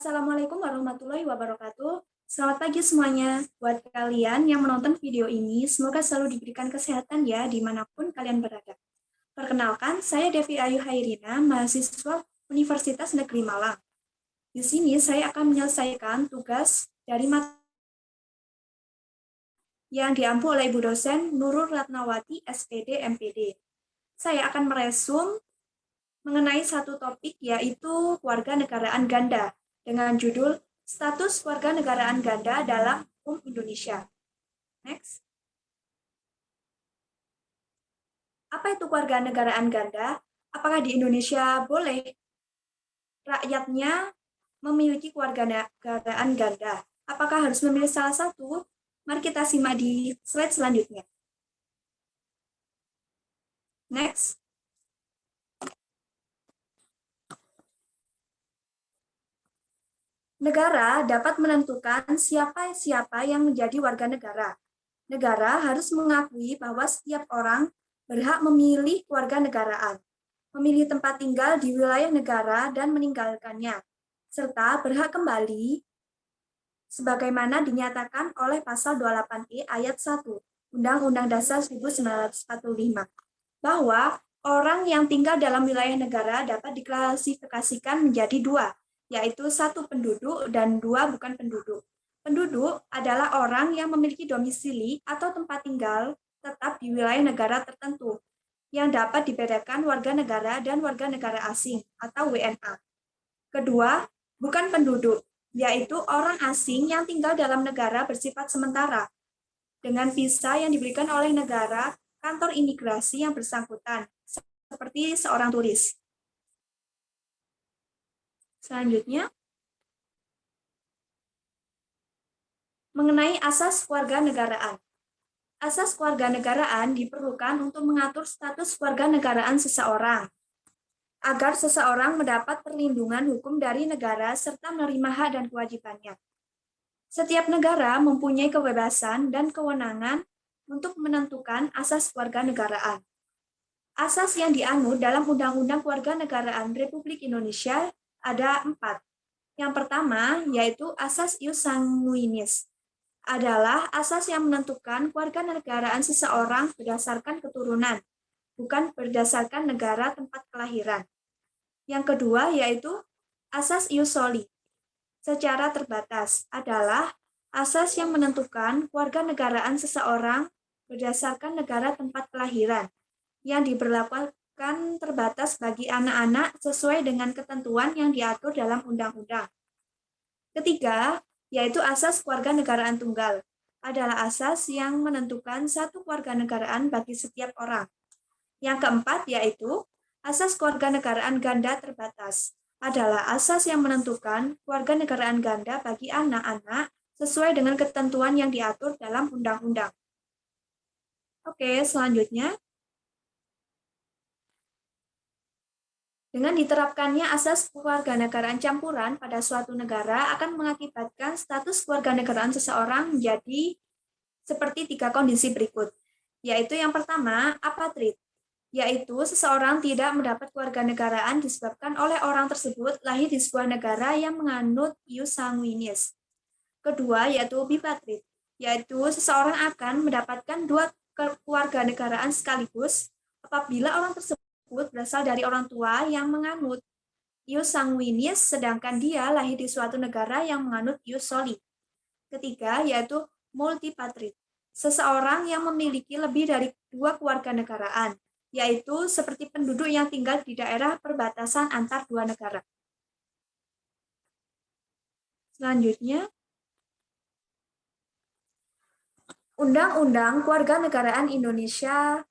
Assalamualaikum warahmatullahi wabarakatuh. Selamat pagi semuanya. Buat kalian yang menonton video ini, semoga selalu diberikan kesehatan ya dimanapun kalian berada. Perkenalkan, saya Devi Ayu Hairina, mahasiswa Universitas Negeri Malang. Di sini saya akan menyelesaikan tugas dari materi yang diampu oleh Ibu dosen Nurul Ratnawati, SPD, MPD. Saya akan meresum mengenai satu topik yaitu kewarganegaraan ganda dengan judul Status Kewarganegaraan Ganda dalam Hukum Indonesia. Next. Apa itu kewarganegaraan ganda? Apakah di Indonesia boleh rakyatnya memiliki kewarganegaraan ganda? Apakah harus memilih salah satu? Mari kita simak di slide selanjutnya. Next. Negara dapat menentukan siapa-siapa yang menjadi warga negara. Negara harus mengakui bahwa setiap orang berhak memilih kewarganegaraan, memilih tempat tinggal di wilayah negara dan meninggalkannya, serta berhak kembali sebagaimana dinyatakan oleh pasal 28E ayat 1 Undang-Undang Dasar 1945, bahwa orang yang tinggal dalam wilayah negara dapat diklasifikasikan menjadi dua, yaitu satu penduduk dan dua bukan penduduk. Penduduk adalah orang yang memiliki domisili atau tempat tinggal tetap di wilayah negara tertentu, yang dapat dibedakan warga negara dan warga negara asing atau WNA. Kedua, bukan penduduk, yaitu orang asing yang tinggal dalam negara bersifat sementara, dengan visa yang diberikan oleh negara kantor imigrasi yang bersangkutan, seperti seorang turis. Selanjutnya, mengenai asas kewarganegaraan. Asas kewarganegaraan diperlukan untuk mengatur status kewarganegaraan seseorang, agar seseorang mendapat perlindungan hukum dari negara serta menerima hak dan kewajibannya. Setiap negara mempunyai kebebasan dan kewenangan untuk menentukan asas kewarganegaraan. Asas yang dianut dalam Undang-Undang Kewarganegaraan Republik Indonesia ada 4. Yang pertama yaitu asas ius sanguinis, adalah asas yang menentukan kewarganegaraan seseorang berdasarkan keturunan, bukan berdasarkan negara tempat kelahiran. Yang kedua yaitu asas ius soli, secara terbatas, adalah asas yang menentukan kewarganegaraan seseorang berdasarkan negara tempat kelahiran, yang diberlakukan terbatas bagi anak-anak sesuai dengan ketentuan yang diatur dalam undang-undang. Ketiga, yaitu asas kewarganegaraan tunggal, adalah asas yang menentukan satu kewarganegaraan bagi setiap orang. Yang keempat, yaitu asas kewarganegaraan ganda terbatas, adalah asas yang menentukan kewarganegaraan ganda bagi anak-anak sesuai dengan ketentuan yang diatur dalam undang-undang. Oke, selanjutnya. Dengan diterapkannya asas kewarganegaraan campuran pada suatu negara akan mengakibatkan status kewarganegaraan seseorang menjadi seperti 3 kondisi berikut, yaitu yang pertama, apatrid, yaitu seseorang tidak mendapat kewarganegaraan disebabkan oleh orang tersebut lahir di sebuah negara yang menganut ius sanguinis. Kedua, yaitu bipatrid, yaitu seseorang akan mendapatkan 2 kewarganegaraan sekaligus apabila orang tersebut berasal dari orang tua yang menganut ius sanguinis, sedangkan dia lahir di suatu negara yang menganut ius soli. Ketiga, yaitu multipatrid, seseorang yang memiliki lebih dari 2 kewarganegaraan, yaitu seperti penduduk yang tinggal di daerah perbatasan antar 2 negara. Selanjutnya, Undang-Undang Kewarganegaraan Indonesia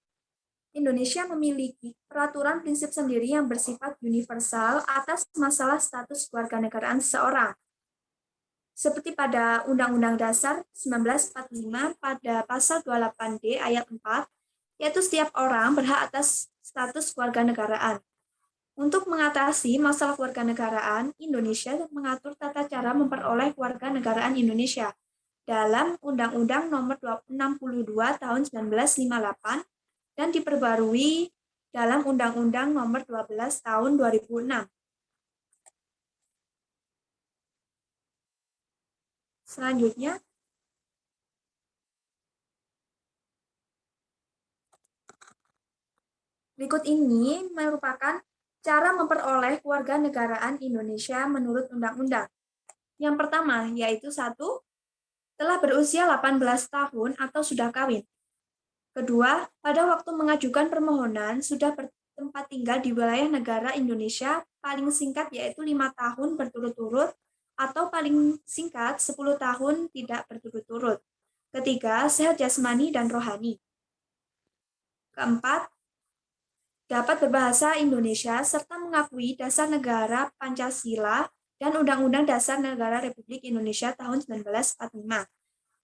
memiliki peraturan prinsip sendiri yang bersifat universal atas masalah status kewarganegaraan seseorang. Seperti pada Undang-Undang Dasar 1945 pada pasal 28D ayat 4, yaitu setiap orang berhak atas status kewarganegaraan. Untuk mengatasi masalah kewarganegaraan, Indonesia mengatur tata cara memperoleh kewarganegaraan Indonesia dalam Undang-Undang Nomor 62 Tahun 1958 dan diperbarui dalam Undang-Undang Nomor 12 Tahun 2006. Selanjutnya, berikut ini merupakan cara memperoleh kewarganegaraan Indonesia menurut undang-undang. Yang pertama, yaitu 1. Telah berusia 18 tahun atau sudah kawin. Kedua, pada waktu mengajukan permohonan sudah bertempat tinggal di wilayah negara Indonesia paling singkat yaitu 5 tahun berturut-turut atau paling singkat 10 tahun tidak berturut-turut. Ketiga, sehat jasmani dan rohani. Keempat, dapat berbahasa Indonesia serta mengakui dasar negara Pancasila dan Undang-Undang Dasar Negara Republik Indonesia tahun 1945.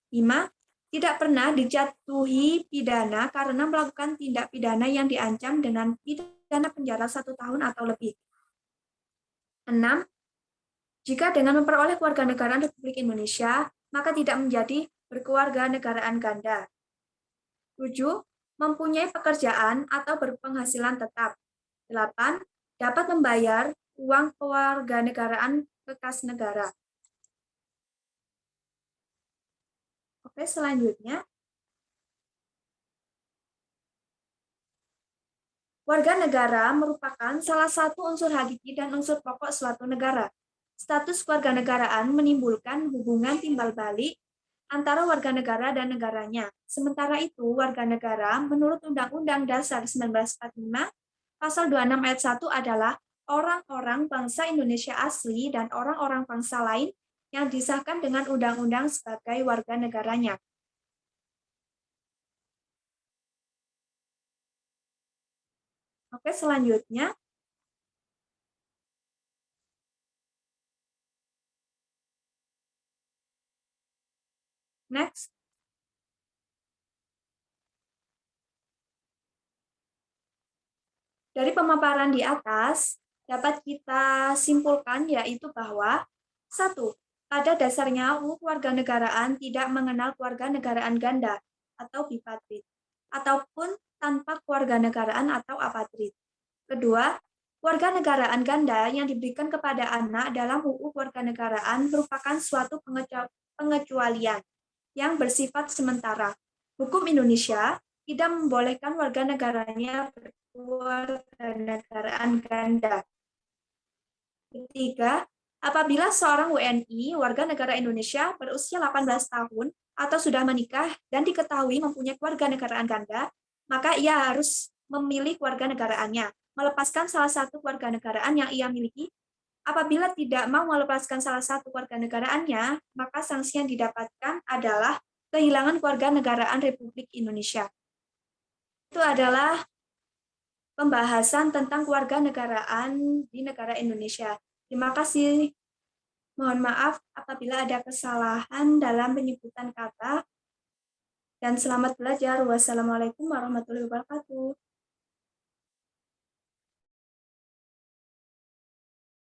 5. Tidak pernah dijatuhi pidana karena melakukan tindak pidana yang diancam dengan pidana penjara 1 tahun atau lebih. 6. Jika dengan memperoleh kewarganegaraan Republik Indonesia, maka tidak menjadi berkewarganegaraan ganda. 7. Mempunyai pekerjaan atau berpenghasilan tetap. 8. Dapat membayar uang kewarganegaraan ke kas negara. Oke, selanjutnya. Warga negara merupakan salah satu unsur hakiki dan unsur pokok suatu negara. Status kewarganegaraan menimbulkan hubungan timbal balik antara warga negara dan negaranya. Sementara itu, warga negara menurut Undang-Undang Dasar 1945, Pasal 26 ayat 1 adalah orang-orang bangsa Indonesia asli dan orang-orang bangsa lain yang disahkan dengan undang-undang sebagai warga negaranya. Oke, selanjutnya. Next. Dari pemaparan di atas, dapat kita simpulkan yaitu bahwa 1. Pada dasarnya, kewarganegaraan tidak mengenal kewarganegaraan ganda atau bipatrid, ataupun tanpa kewarganegaraan atau apatrid. Kedua, kewarganegaraan ganda yang diberikan kepada anak dalam UU Kewarganegaraan merupakan suatu pengecualian yang bersifat sementara. Hukum Indonesia tidak membolehkan warga negaranya berkewarganegaraan ganda. Ketiga, apabila seorang WNI, warga negara Indonesia, berusia 18 tahun atau sudah menikah dan diketahui mempunyai kewarganegaraan ganda, maka ia harus memilih kewarganegaraannya, melepaskan salah satu kewarganegaraan yang ia miliki. Apabila tidak mau melepaskan salah satu kewarganegaraannya, maka sanksi yang didapatkan adalah kehilangan kewarganegaraan Republik Indonesia. Itu adalah pembahasan tentang kewarganegaraan di negara Indonesia. Terima kasih. Mohon maaf apabila ada kesalahan dalam penyebutan kata. Dan selamat belajar. Wassalamualaikum warahmatullahi wabarakatuh.